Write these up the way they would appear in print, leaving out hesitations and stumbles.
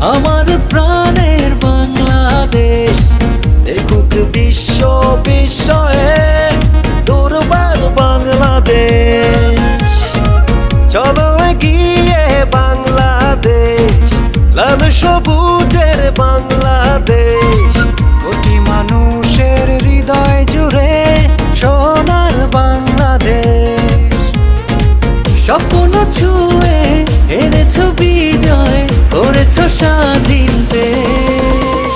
আমার প্রাণের বাংলাদেশ। দেখুক বিশ্ব বিস্ময়ে দুর্বার বাংলাদেশ। চলো এগিয়ে বাংলাদেশ, লাল সবুজের বাংলাদেশ। কোটি মানুষের হৃদয় জুড়ে সোনার বাংলাদেশ। স্বপ্ন ছুঁয়ে এনেছো বিজয়, করেছো স্বাধীন দেশ।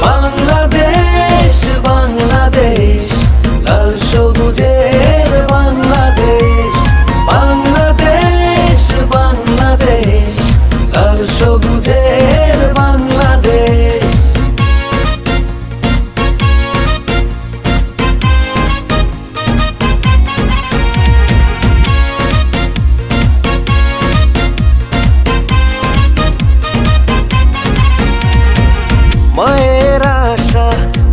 বাংলাদেশ বাংলাদেশ, লাল সবুজের বাংলাদেশ। বাংলাদেশ বাংলাদেশ, লাল সবুজের বাংলাদেশ। মায়ের আশা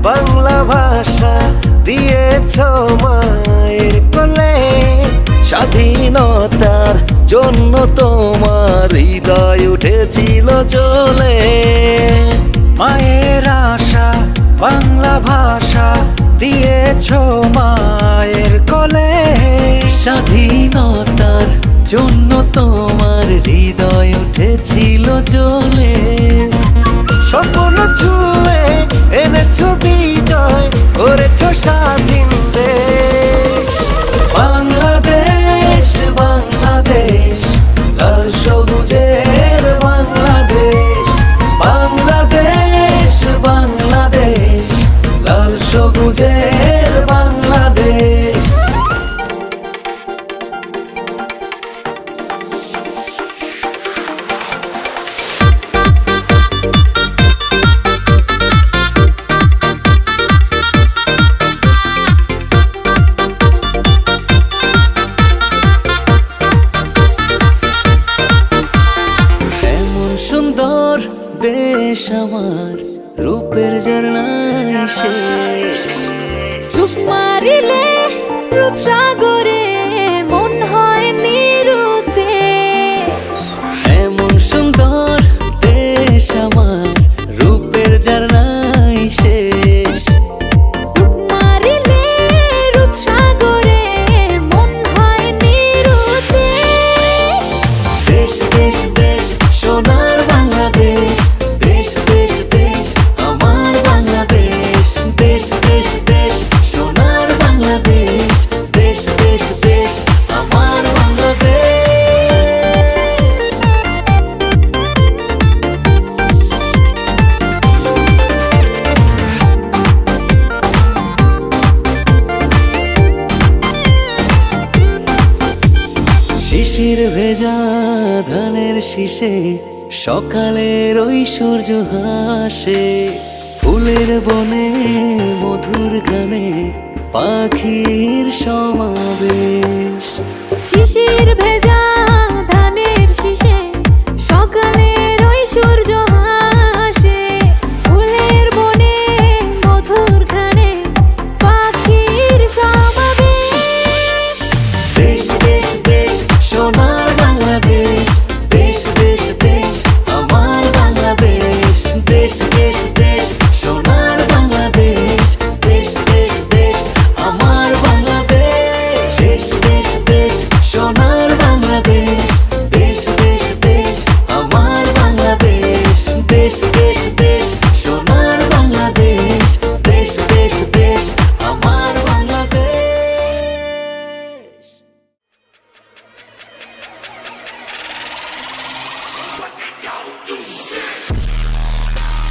বাংলা ভাষা দিয়েছ মায়ের কোলে। স্বাধীনতার জন্য তোমার হৃদয় উঠেছিল জ্বলে। মায়ের আশা বাংলা ভাষা দিয়েছ মায়ের কোলে। স্বাধীনতার জন্য তোমার হৃদয় উঠেছিল জ্বলে। স্বপ্ন ছুঁয়ে এনেছো বিজয়, করেছো স্বাধীন দেশ। বাংলাদেশ বাংলাদেশ, লাল সবুজের বাংলাদেশ। বাংলাদেশ বাংলাদেশ, লাল সবুজের বাংলাদেশ। সুন্দর দেশ আমার, রূপের ঝর্ণায় শেষ। ডুব মারিলে রূপসাগরে মন হয় নিরুদ্দেশ। এমন সুন্দর দেশ আমার, রূপের ঝর্ণায় শেষ। ডুব মারিলে রূপসাগরে মন হয় নিরুদ্দেশ। দেশ দেশ দেশ সোনার বাংলাদেশ। দেশ দেশ দেশ আমার বাংলাদেশ। দেশ দেশ দেশ সোনার বাংলাদেশ। দেশ দেশ দেশ আমার বাংলাদেশ। শিশির ভেজা ধানের শীষে সকালের ওই সূর্য হাসে। ফুলের বনে মধুর গানে পাখির সমাবেশ। শিশির ভেজা